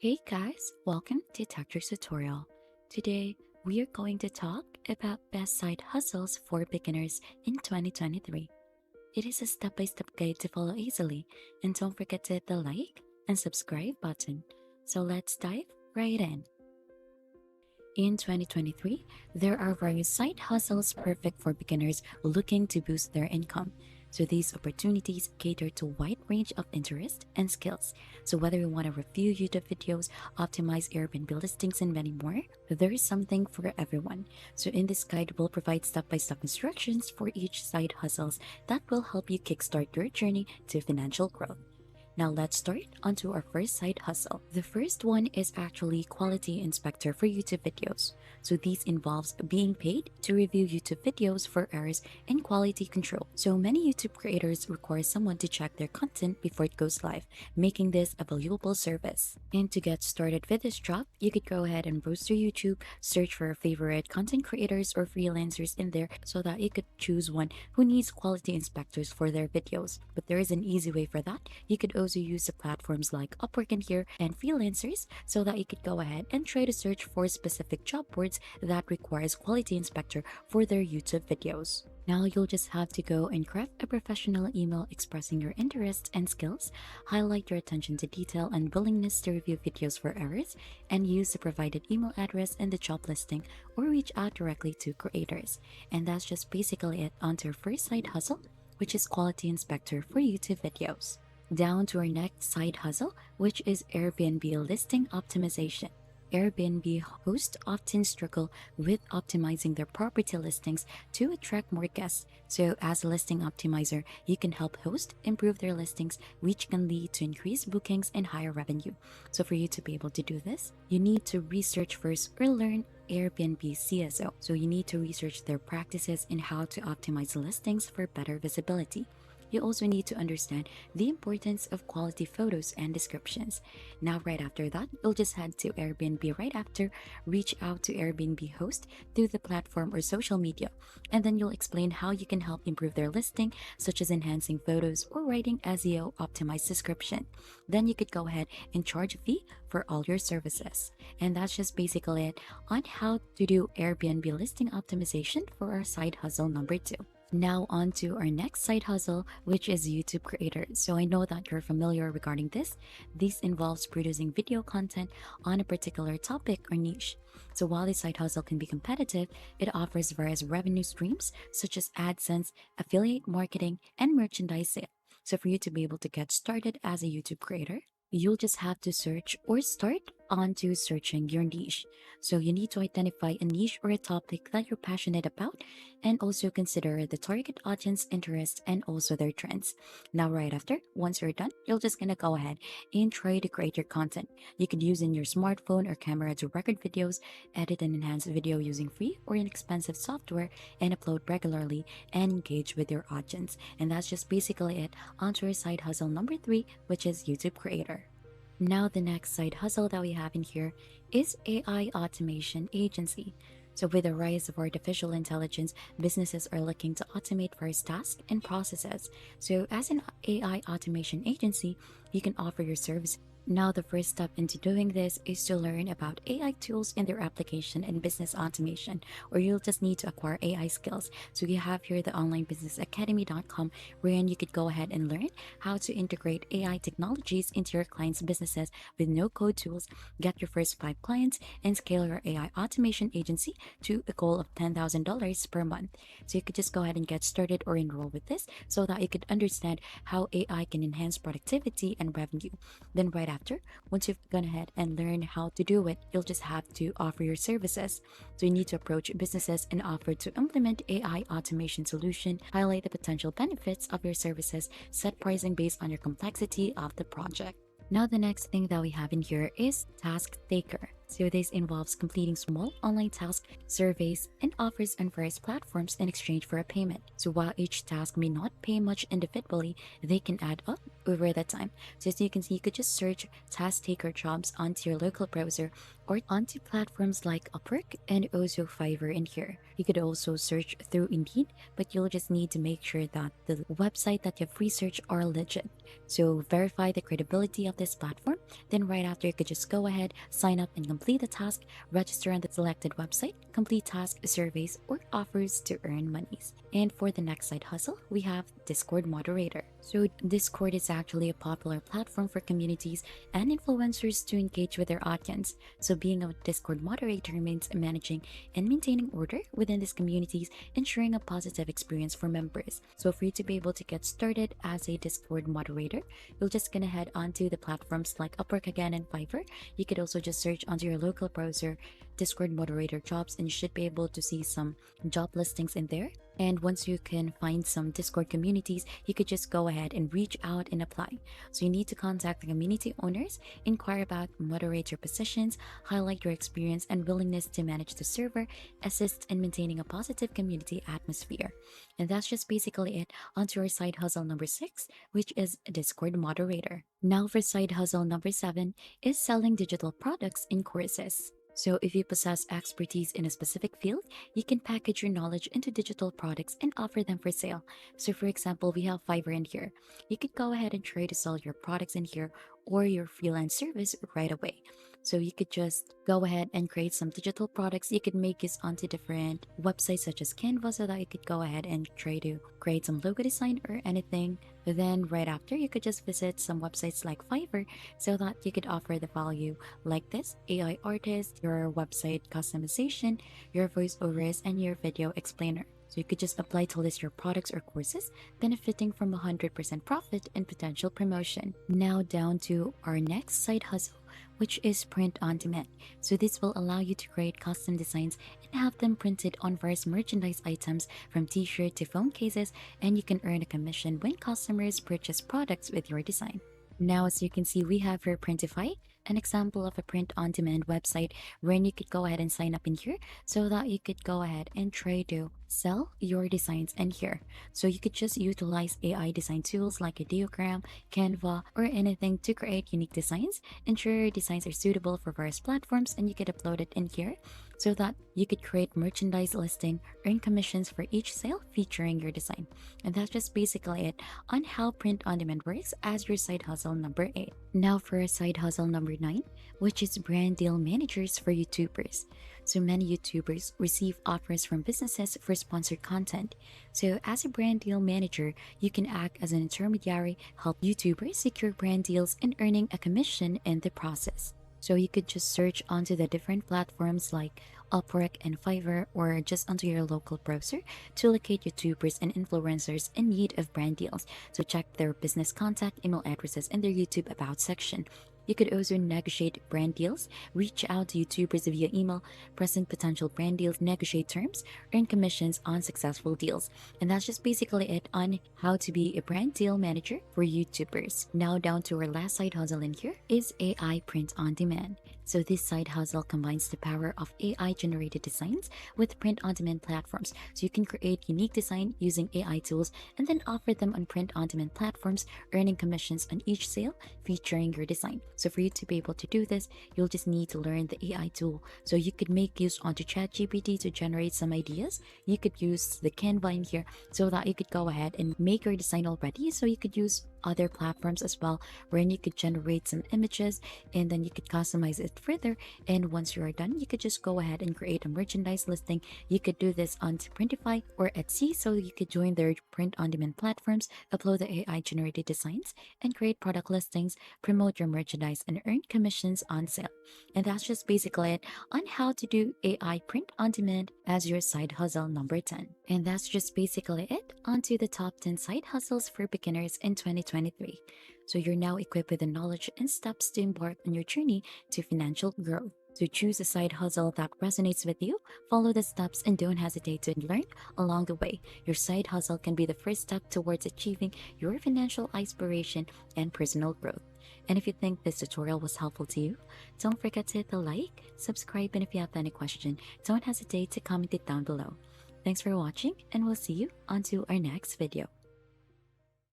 Hey guys, welcome to Tactics Tutorial. Today, we are going to talk about best side hustles for beginners in 2023. It is a step-by-step guide to follow easily, and don't forget to hit the like and subscribe button. So let's dive right in. In 2023, there are various side hustles perfect for beginners looking to boost their income. So these opportunities cater to a wide range of interest and skills. So whether you want to review YouTube videos, optimize Airbnb listings, and many more, there is something for everyone. So in this guide, we'll provide step-by-step instructions for each side hustles that will help you kickstart your journey to financial growth. Now let's start onto our first side hustle. The first one is actually quality inspector for YouTube videos. So these involves being paid to review YouTube videos for errors and quality control. So many YouTube creators require someone to check their content before it goes live, making this a valuable service. And to get started with this job, you could go ahead and browse through YouTube, search for favorite content creators or freelancers in there so that you could choose one who needs quality inspectors for their videos. But there is an easy way for that. You could also use the platforms like Upwork and here and freelancers so that you could go ahead and try to search for specific job boards that requires quality inspector for their YouTube videos. Now you'll just have to go and craft a professional email expressing your interests and skills, highlight your attention to detail and willingness to review videos for errors, and use the provided email address in the job listing or reach out directly to creators. And that's just basically it onto your first side hustle, which is quality inspector for YouTube videos. Down to our next side hustle, which is Airbnb listing optimization. Airbnb hosts often struggle with optimizing their property listings to attract more guests. So, as a listing optimizer, you can help hosts improve their listings, which can lead to increased bookings and higher revenue. So, for you to be able to do this, you need to research first or learn Airbnb CSO. So, you need to research their practices and how to optimize listings for better visibility. You also need to understand the importance of quality photos and descriptions. Now, right after that, you'll just head to Airbnb right after, reach out to Airbnb host through the platform or social media, and then you'll explain how you can help improve their listing, such as enhancing photos or writing SEO optimized description. Then you could go ahead and charge a fee for all your services. And that's just basically it on how to do Airbnb listing optimization for our side hustle number 2. Now on to our next side hustle, which is YouTube creator. So I know that you're familiar regarding this. This involves producing video content on a particular topic or niche. So while this side hustle can be competitive, it offers various revenue streams such as AdSense, affiliate marketing, and merchandise sale. So for you to be able to get started as a YouTube creator, you'll just have to search or start onto searching your niche. So you need to identify a niche or a topic that you're passionate about and also consider the target audience interests and also their trends. Now right after, once you're done, you're just gonna go ahead and try to create your content. You could use in your smartphone or camera to record videos, edit and enhance video using free or inexpensive software, and upload regularly and engage with your audience. And that's just basically it onto our side hustle number 3, which is YouTube creator. Now, the next side hustle that we have in here is AI automation agency. So, with the rise of artificial intelligence, businesses are looking to automate various tasks and processes. So, as an AI automation agency, you can offer your service. Now, the first step into doing this is to learn about AI tools and their application in business automation, or you'll just need to acquire AI skills. So, you have here the onlinebusinessacademy.com, wherein you could go ahead and learn how to integrate AI technologies into your clients' businesses with no code tools, get your first 5 clients, and scale your AI automation agency to a goal of $10,000 per month. So, you could just go ahead and get started or enroll with this so that you could understand how AI can enhance productivity and revenue. Then, right after, once you've gone ahead and learned how to do it, you'll just have to offer your services. So you need to approach businesses and offer to implement AI automation solution, highlight the potential benefits of your services, set pricing based on your complexity of the project. Now, the next thing that we have in here is task taker. So this involves completing small online tasks, surveys, and offers on various platforms in exchange for a payment. So while each task may not pay much individually, they can add up over the time. So as you can see, you could just search task taker jobs onto your local browser or onto platforms like Upwork and also Fiverr in here. You could also search through Indeed, but you'll just need to make sure that the website that you've researched are legit. So verify the credibility of this platform. Then right after, you could just go ahead, sign up and complete the task, register on the selected website, complete task surveys or offers to earn monies. And for the next side hustle, we have Discord Moderator. So Discord is actually a popular platform for communities and influencers to engage with their audience. So being a Discord moderator means managing and maintaining order within these communities, ensuring a positive experience for members. So for you to be able to get started as a Discord moderator, you're just gonna head onto the platforms like Upwork again and Fiverr. You could also just search onto your local browser Discord moderator jobs, and you should be able to see some job listings in there. And once you can find some Discord communities, you could just go ahead and reach out and apply. So you need to contact the community owners, inquire about moderator positions, highlight your experience and willingness to manage the server, assist in maintaining a positive community atmosphere. And that's just basically it. Onto our side hustle number 6, which is Discord moderator. Now for side hustle number 7 is selling digital products in courses. So if you possess expertise in a specific field, you can package your knowledge into digital products and offer them for sale. So for example, we have Fiverr in here. You could go ahead and try to sell your products in here or your freelance service right away. So you could just go ahead and create some digital products. You could make this onto different websites such as Canva so that you could go ahead and try to create some logo design or anything. Then right after, you could just visit some websites like Fiverr so that you could offer the value like this: AI artist, your website customization, your voiceovers, and your video explainer. So you could just apply to list your products or courses, benefiting from 100% profit and potential promotion. Now down to our next side hustle, which is print on demand. So this will allow you to create custom designs and have them printed on various merchandise items from t-shirt to phone cases, and you can earn a commission when customers purchase products with your design. Now, as you can see, we have here Printify, an example of a print-on-demand website wherein you could go ahead and sign up in here so that you could go ahead and try to sell your designs in here. So you could just utilize AI design tools like Ideogram, Canva, or anything to create unique designs. Ensure your designs are suitable for various platforms, and you could upload it in here so that you could create merchandise listing, earn commissions for each sale featuring your design. And that's just basically it on how print on demand works as your side hustle number 8. Now for side hustle number 9, which is brand deal managers for YouTubers. So many YouTubers receive offers from businesses for sponsored content. So as a brand deal manager, you can act as an intermediary, help YouTubers secure brand deals and earning a commission in the process. So you could just search onto the different platforms like Upwork and Fiverr, or just onto your local browser to locate YouTubers and influencers in need of brand deals. So check their business contact, email addresses, and their YouTube About section. You could also negotiate brand deals, reach out to YouTubers via email, present potential brand deals, negotiate terms, earn commissions on successful deals. And that's just basically it on how to be a brand deal manager for YouTubers. Now down to our last side hustle in here is AI print on demand. So this side hustle combines the power of AI generated designs with print on demand platforms. So you can create unique design using AI tools and then offer them on print on demand platforms, earning commissions on each sale featuring your design. So for you to be able to do this, you'll just need to learn the AI tool. So you could make use onto ChatGPT to generate some ideas. You could use the Canva in here so that you could go ahead and make your design already. So you could use other platforms as well, wherein you could generate some images and then you could customize it further. And once you are done, you could just go ahead and create a merchandise listing. You could do this on Printify or Etsy, so you could join their print on demand platforms, upload the AI generated designs, and create product listings, promote your merchandise, and earn commissions on sale. And that's just basically it on how to do AI print on demand as your side hustle number 10. And that's just basically it onto the top 10 side hustles for beginners in 2023. So you're now equipped with the knowledge and steps to embark on your journey to financial growth. So choose a side hustle that resonates with you, follow the steps, and don't hesitate to learn along the way. Your side hustle can be the first step towards achieving your financial aspiration and personal growth. And if you think this tutorial was helpful to you, don't forget to hit the like, subscribe, and if you have any question, don't hesitate to comment it down below. Thanks for watching, and we'll see you on to our next video.